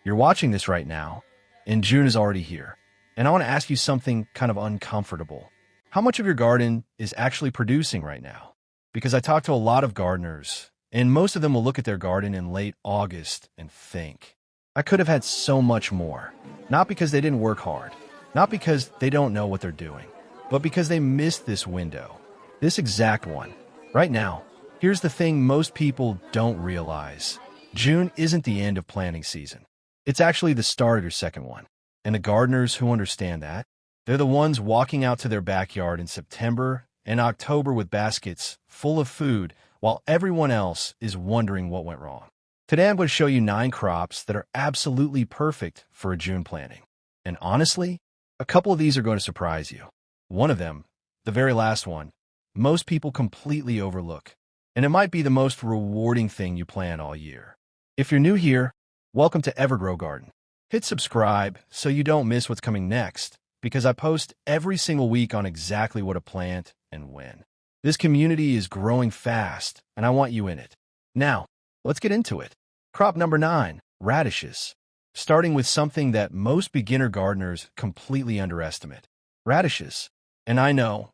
You're watching this right now, and June is already here. And I want to ask you something kind of uncomfortable. How much of your garden is actually producing right now? Because I talk to a lot of gardeners, and most of them will look at their garden in late August and think, I could have had so much more. Not because they didn't work hard, not because they don't know what they're doing, but because they missed this window, this exact one. Right now, here's the thing most people don't realize. June isn't the end of planting season. It's actually the start of your second one. And the gardeners who understand that, they're the ones walking out to their backyard in September and October with baskets full of food while everyone else is wondering what went wrong. Today I'm going to show you 9 crops that are absolutely perfect for a June planting. And honestly, a couple of these are going to surprise you. One of them, the very last one, most people completely overlook. And it might be the most rewarding thing you plant all year. If you're new here, welcome to Evergrow Garden. Hit subscribe so you don't miss what's coming next, because I post every single week on exactly what to plant and when. This community is growing fast, and I want you in it. Now, let's get into it. Crop number 9, radishes. Starting with something that most beginner gardeners completely underestimate. Radishes. And I know,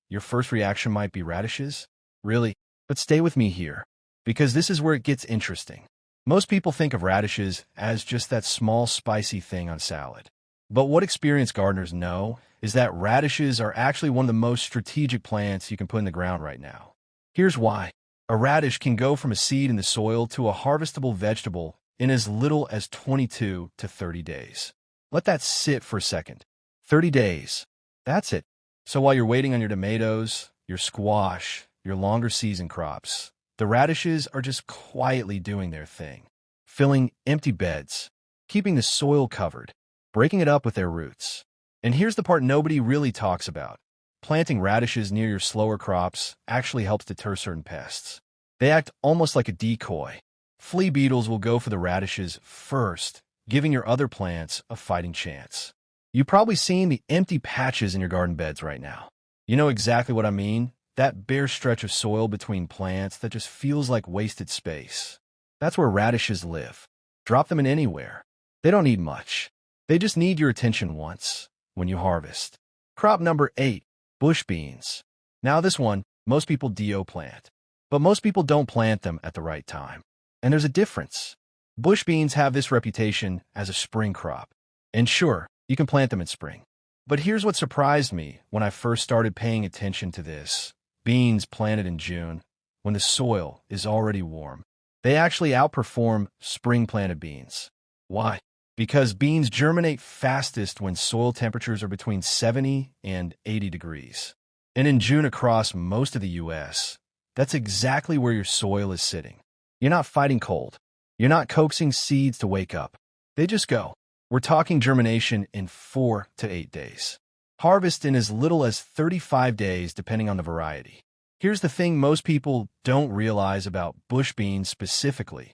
your first reaction might be radishes? Really? But stay with me here, because this is where it gets interesting. Most people think of radishes as just that small spicy thing on salad. But what experienced gardeners know is that radishes are actually one of the most strategic plants you can put in the ground right now. Here's why. A radish can go from a seed in the soil to a harvestable vegetable in as little as 22 to 30 days. Let that sit for a second. 30 days. That's it. So while you're waiting on your tomatoes, your squash, your longer season crops, the radishes are just quietly doing their thing, filling empty beds, keeping the soil covered, breaking it up with their roots. And here's the part nobody really talks about. Planting radishes near your slower crops actually helps deter certain pests. They act almost like a decoy. Flea beetles will go for the radishes first, giving your other plants a fighting chance. You've probably seen the empty patches in your garden beds right now. You know exactly what I mean. That bare stretch of soil between plants that just feels like wasted space. That's where radishes live. Drop them in anywhere. They don't need much. They just need your attention once, when you harvest. Crop number 8, bush beans. Now this one, most people DO plant. But most people don't plant them at the right time. And there's a difference. Bush beans have this reputation as a spring crop. And sure, you can plant them in spring. But here's what surprised me when I first started paying attention to this. Beans planted in June, when the soil is already warm, they actually outperform spring-planted beans. Why? Because beans germinate fastest when soil temperatures are between 70 and 80 degrees. And in June across most of the U.S., that's exactly where your soil is sitting. You're not fighting cold. You're not coaxing seeds to wake up. They just go. We're talking germination in 4 to 8 days. Harvest in as little as 35 days depending on the variety. Here's the thing most people don't realize about bush beans specifically.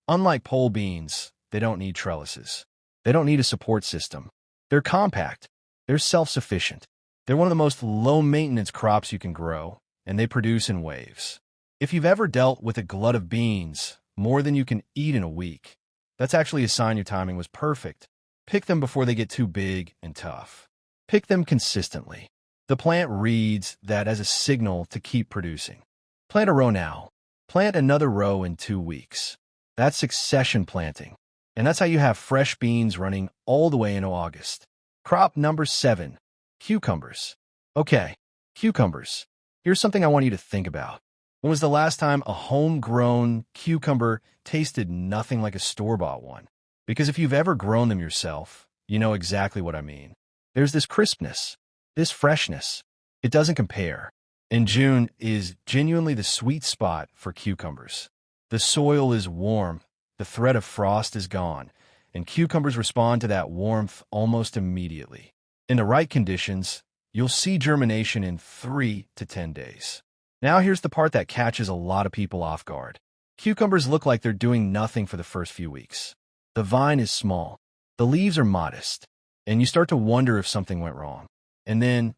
Unlike pole beans, they don't need trellises. They don't need a support system. They're compact. They're self-sufficient. They're one of the most low-maintenance crops you can grow, and they produce in waves. If you've ever dealt with a glut of beans, more than you can eat in a week, that's actually a sign your timing was perfect. Pick them before they get too big and tough. Pick them consistently. The plant reads that as a signal to keep producing. Plant a row now. Plant another row in 2 weeks. That's succession planting. And that's how you have fresh beans running all the way into August. Crop number 7, cucumbers. Okay, cucumbers. Here's something I want you to think about. When was the last time a homegrown cucumber tasted nothing like a store-bought one? Because if you've ever grown them yourself, you know exactly what I mean. There's this crispness, this freshness. It doesn't compare. And June is genuinely the sweet spot for cucumbers. The soil is warm, the threat of frost is gone, and cucumbers respond to that warmth almost immediately. In the right conditions, you'll see germination in 3 to 10 days. Now here's the part that catches a lot of people off guard. Cucumbers look like they're doing nothing for the first few weeks. The vine is small, the leaves are modest, and you start to wonder if something went wrong. And then,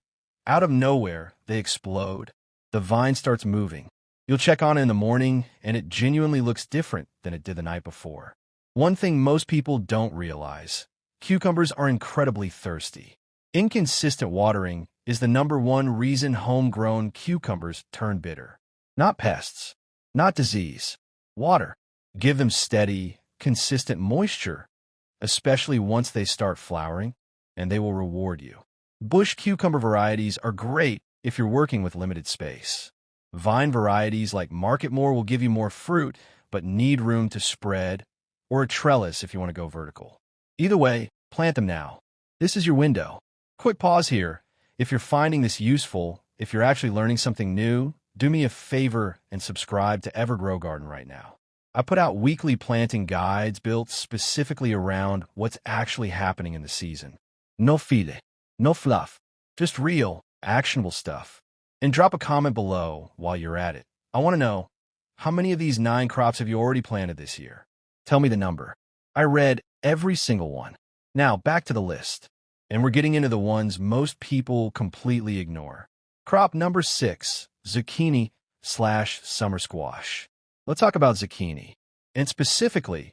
out of nowhere, they explode. The vine starts moving. You'll check on it in the morning, and it genuinely looks different than it did the night before. One thing most people don't realize: cucumbers are incredibly thirsty. Inconsistent watering is the #1 reason homegrown cucumbers turn bitter. Not pests, not disease. Water. Give them steady, consistent moisture, especially once they start flowering, and they will reward you. Bush cucumber varieties are great if you're working with limited space. Vine varieties like Marketmore will give you more fruit, but need room to spread, or a trellis if you want to go vertical. Either way, plant them now. This is your window. Quick pause here. If you're finding this useful, if you're actually learning something new, do me a favor and subscribe to Evergrow Garden right now. I put out weekly planting guides built specifically around what's actually happening in the season. No file, no fluff, just real, actionable stuff. And drop a comment below while you're at it. I want to know, how many of these 9 crops have you already planted this year? Tell me the number. I read every single one. Now, back to the list. And we're getting into the ones most people completely ignore. Crop number 6, zucchini/summer squash. Let's talk about zucchini. And specifically,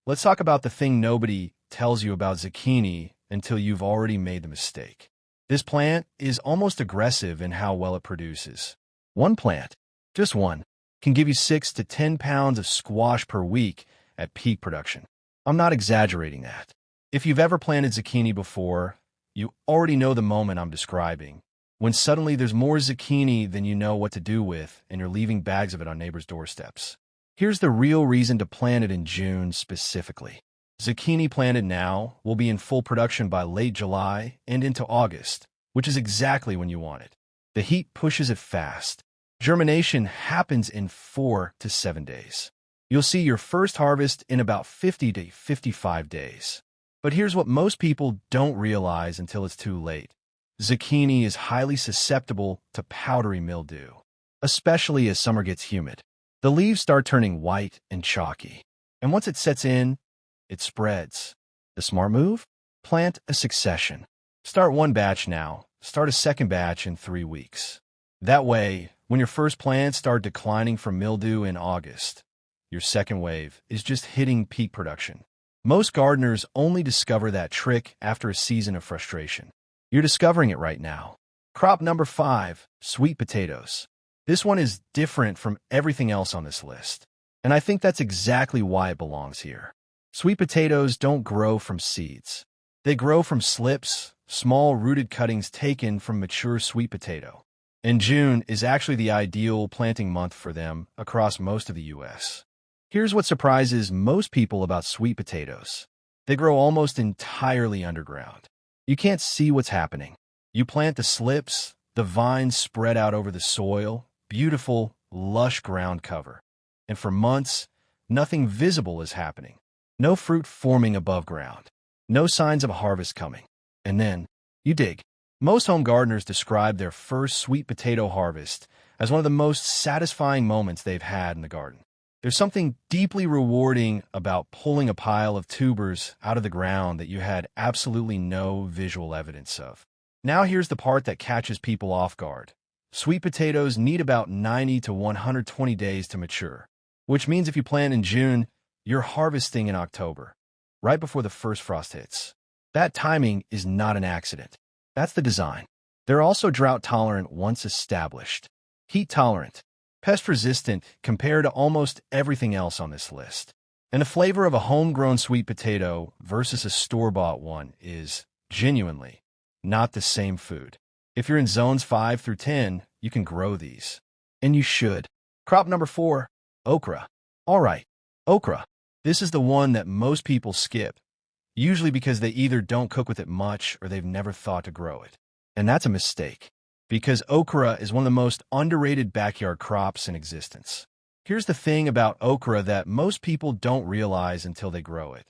let's talk about the thing nobody tells you about zucchini until you've already made the mistake. This plant is almost aggressive in how well it produces. One plant, just one, can give you 6 to 10 pounds of squash per week at peak production. I'm not exaggerating that. If you've ever planted zucchini before, you already know the moment I'm describing, when suddenly there's more zucchini than you know what to do with, and you're leaving bags of it on neighbors' doorsteps. Here's the real reason to plant it in June specifically. Zucchini planted now will be in full production by late July and into August, which is exactly when you want it. The heat pushes it fast. Germination happens in 4 to 7 days. You'll see your first harvest in about 50 to 55 days. But here's what most people don't realize until it's too late. Zucchini is highly susceptible to powdery mildew, especially as summer gets humid. The leaves start turning white and chalky, and once it sets in, it spreads. The smart move? Plant a succession. Start one batch now, start a second batch in 3 weeks. That way, when your first plants start declining from mildew in August, your second wave is just hitting peak production. Most gardeners only discover that trick after a season of frustration. You're discovering it right now. Crop number 5, sweet potatoes. This one is different from everything else on this list, and I think that's exactly why it belongs here. Sweet potatoes don't grow from seeds. They grow from slips, small rooted cuttings taken from mature sweet potato. And June is actually the ideal planting month for them across most of the U.S. Here's what surprises most people about sweet potatoes. They grow almost entirely underground. You can't see what's happening. You plant the slips, the vines spread out over the soil, beautiful, lush ground cover. And for months, nothing visible is happening. No fruit forming above ground. No signs of a harvest coming. And then, you dig. Most home gardeners describe their first sweet potato harvest as one of the most satisfying moments they've had in the garden. There's something deeply rewarding about pulling a pile of tubers out of the ground that you had absolutely no visual evidence of. Now here's the part that catches people off guard. Sweet potatoes need about 90 to 120 days to mature, which means if you plant in June, you're harvesting in October, right before the first frost hits. That timing is not an accident. That's the design. They're also drought-tolerant once established, heat-tolerant, pest-resistant compared to almost everything else on this list. And the flavor of a homegrown sweet potato versus a store-bought one is, genuinely, not the same food. If you're in zones 5 through 10, you can grow these. And you should. Crop number 4, okra. All right, okra. This is the one that most people skip, usually because they either don't cook with it much or they've never thought to grow it. And that's a mistake, because okra is one of the most underrated backyard crops in existence. Here's the thing about okra that most people don't realize until they grow it.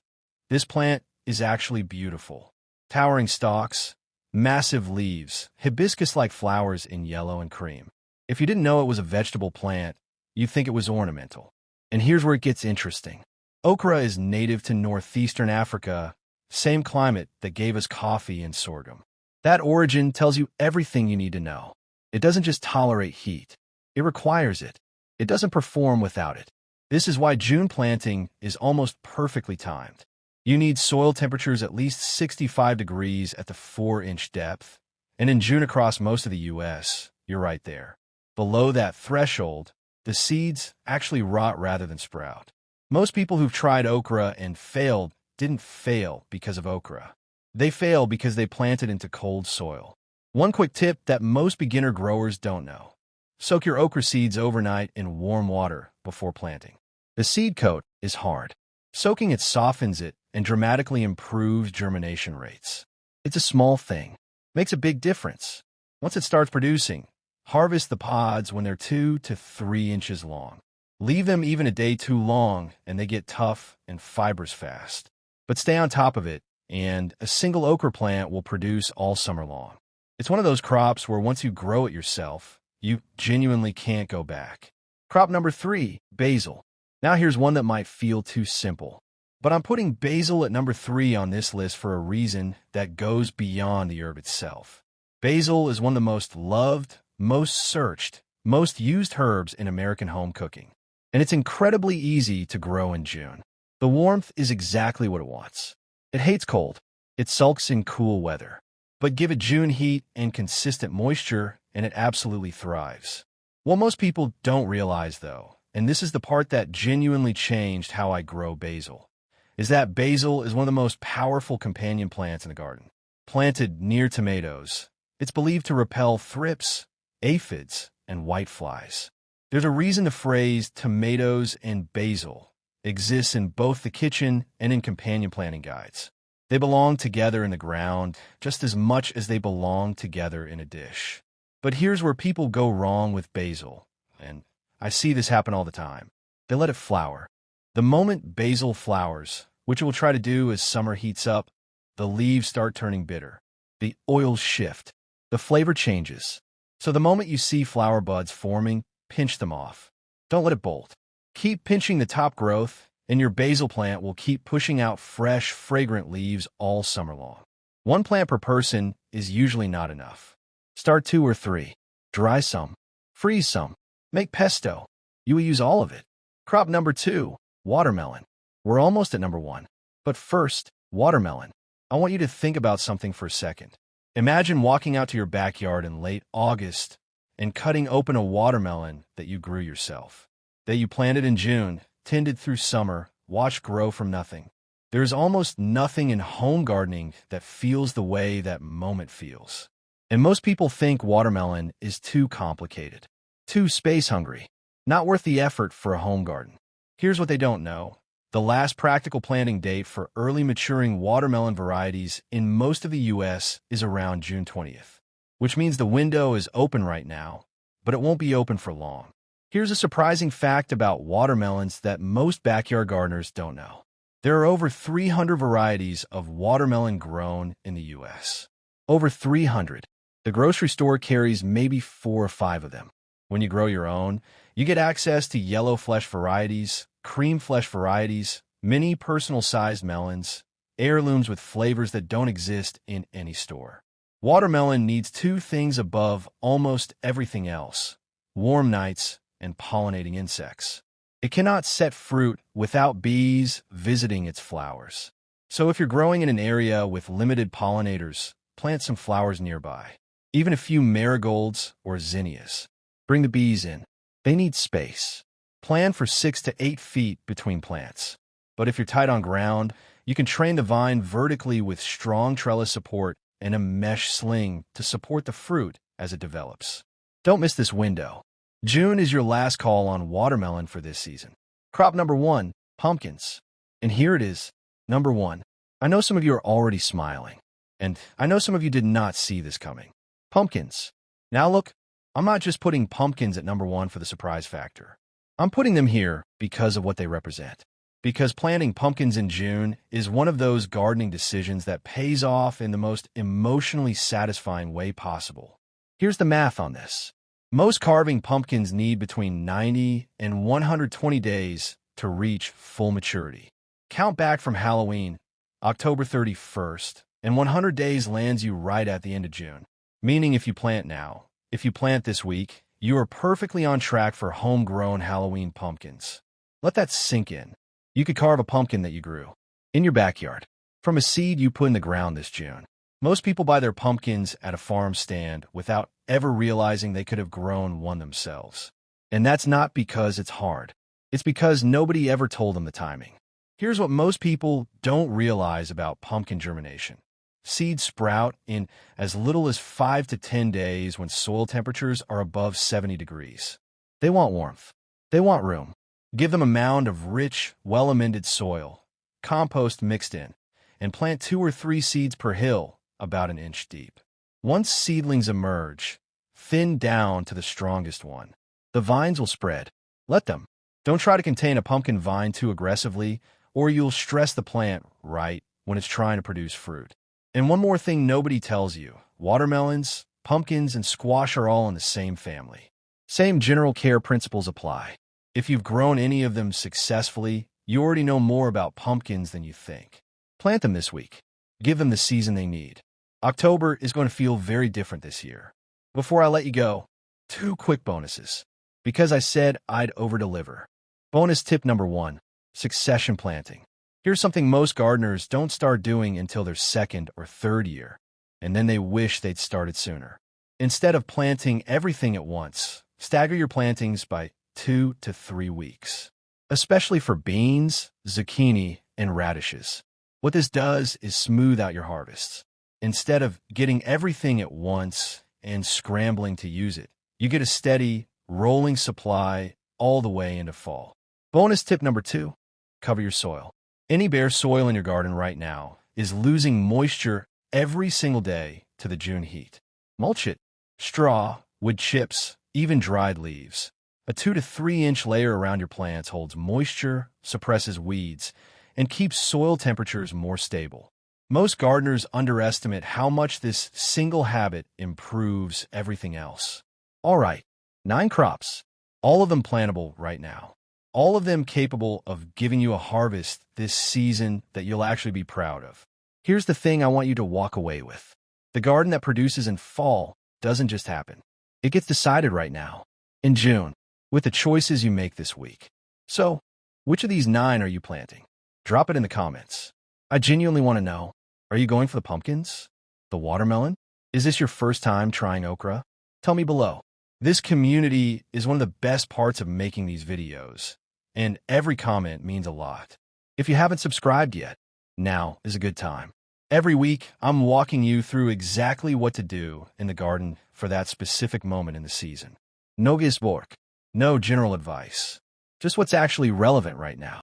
This plant is actually beautiful. Towering stalks, massive leaves, hibiscus-like flowers in yellow and cream. If you didn't know it was a vegetable plant, you'd think it was ornamental. And here's where it gets interesting. Okra is native to northeastern Africa, same climate that gave us coffee and sorghum. That origin tells you everything you need to know. It doesn't just tolerate heat. It requires it. It doesn't perform without it. This is why June planting is almost perfectly timed. You need soil temperatures at least 65 degrees at the 4-inch depth, and in June across most of the U.S., you're right there. Below that threshold, the seeds actually rot rather than sprout. Most people who've tried okra and failed didn't fail because of okra. They fail because they planted into cold soil. One quick tip that most beginner growers don't know. Soak your okra seeds overnight in warm water before planting. The seed coat is hard. Soaking it softens it and dramatically improves germination rates. It's a small thing. Makes a big difference. Once it starts producing, harvest the pods when they're 2 to 3 inches long. Leave them even a day too long and they get tough and fibrous fast. But stay on top of it, and a single okra plant will produce all summer long. It's one of those crops where once you grow it yourself, you genuinely can't go back. Crop number 3, basil. Now here's one that might feel too simple, but I'm putting basil at number 3 on this list for a reason that goes beyond the herb itself. Basil is one of the most loved, most searched, most used herbs in American home cooking, and it's incredibly easy to grow in June. The warmth is exactly what it wants. It hates cold. It sulks in cool weather. But give it June heat and consistent moisture, and it absolutely thrives. What most people don't realize, though, and this is the part that genuinely changed how I grow basil, is that basil is one of the most powerful companion plants in the garden. Planted near tomatoes, it's believed to repel thrips, aphids, and whiteflies. There's a reason the phrase tomatoes and basil exists in both the kitchen and in companion planting guides. They belong together in the ground just as much as they belong together in a dish. But here's where people go wrong with basil, and I see this happen all the time. They let it flower. The moment basil flowers, which it will try to do as summer heats up, the leaves start turning bitter. The oils shift. The flavor changes. So the moment you see flower buds forming, pinch them off. Don't let it bolt. Keep pinching the top growth, and your basil plant will keep pushing out fresh, fragrant leaves all summer long. 1 plant per person is usually not enough. Start 2 or 3. Dry some. Freeze some. Make pesto. You will use all of it. Crop number 2, watermelon. We're almost at number 1. But first, watermelon. I want you to think about something for a second. Imagine walking out to your backyard in late August and cutting open a watermelon that you grew yourself, that you planted in June, tended through summer, watched grow from nothing. There's almost nothing in home gardening that feels the way that moment feels. And most people think watermelon is too complicated, too space-hungry, not worth the effort for a home garden. Here's what they don't know. The last practical planting date for early maturing watermelon varieties in most of the U.S. is around June 20th, which means the window is open right now, but it won't be open for long. Here's a surprising fact about watermelons that most backyard gardeners don't know. There are over 300 varieties of watermelon grown in the U.S. Over 300. The grocery store carries maybe 4 or 5 of them. When you grow your own, you get access to yellow flesh varieties, cream flesh varieties, mini personal-sized melons, heirlooms with flavors that don't exist in any store. Watermelon needs 2 things above almost everything else: warm nights and pollinating insects. It cannot set fruit without bees visiting its flowers. So if you're growing in an area with limited pollinators, plant some flowers nearby. Even a few marigolds or zinnias. Bring the bees in. They need space. Plan for 6 to 8 feet between plants. But if you're tight on ground, you can train the vine vertically with strong trellis support and a mesh sling to support the fruit as it develops. Don't miss this window. June is your last call on watermelon for this season. Crop number 1, pumpkins. And here it is, number 1. I know some of you are already smiling, and I know some of you did not see this coming. Pumpkins. Now look, I'm not just putting pumpkins at number 1 for the surprise factor. I'm putting them here because of what they represent. Because planting pumpkins in June is one of those gardening decisions that pays off in the most emotionally satisfying way possible. Here's the math on this. Most carving pumpkins need between 90 and 120 days to reach full maturity. Count back from Halloween, October 31st, and 100 days lands you right at the end of June. Meaning if you plant now, if you plant this week, you are perfectly on track for homegrown Halloween pumpkins. Let that sink in. You could carve a pumpkin that you grew in your backyard from a seed you put in the ground this June. Most people buy their pumpkins at a farm stand without ever realizing they could have grown one themselves. And that's not because it's hard. It's because nobody ever told them the timing. Here's what most people don't realize about pumpkin germination. Seeds sprout in as little as 5 to 10 days when soil temperatures are above 70 degrees. They want warmth. They want room. Give them a mound of rich, well-amended soil, compost mixed in, and plant 2 or 3 seeds per hill, about an inch deep. Once seedlings emerge, thin down to the strongest one. The vines will spread. Let them. Don't try to contain a pumpkin vine too aggressively, or you'll stress the plant right when it's trying to produce fruit. And one more thing nobody tells you. Watermelons, pumpkins, and squash are all in the same family. Same general care principles apply. If you've grown any of them successfully, you already know more about pumpkins than you think. Plant them this week. Give them the season they need. October is going to feel very different this year. Before I let you go, 2 quick bonuses. Because I said I'd overdeliver. Bonus tip number 1, succession planting. Here's something most gardeners don't start doing until their 2nd or 3rd year, and then they wish they'd started sooner. Instead of planting everything at once, stagger your plantings by 2 to 3 weeks, especially for beans, zucchini, and radishes. What this does is smooth out your harvests. Instead of getting everything at once and scrambling to use it, you get a steady, rolling supply all the way into fall. Bonus tip number 2, cover your soil. Any bare soil in your garden right now is losing moisture every single day to the June heat. Mulch it. Straw, wood chips, even dried leaves. A 2 to 3 inch layer around your plants holds moisture, suppresses weeds, and keeps soil temperatures more stable. Most gardeners underestimate how much this single habit improves everything else. All right, 9 crops, all of them plantable right now. All of them capable of giving you a harvest this season that you'll actually be proud of. Here's the thing I want you to walk away with. The garden that produces in fall doesn't just happen. It gets decided right now, in June, with the choices you make this week. So, which of these 9 are you planting? Drop it in the comments. I genuinely want to know. Are you going for the pumpkins? The watermelon? Is this your first time trying okra? Tell me below. This community is one of the best parts of making these videos, and every comment means a lot. If you haven't subscribed yet, now is a good time. Every week, I'm walking you through exactly what to do in the garden for that specific moment in the season. No guesswork, no general advice, just what's actually relevant right now.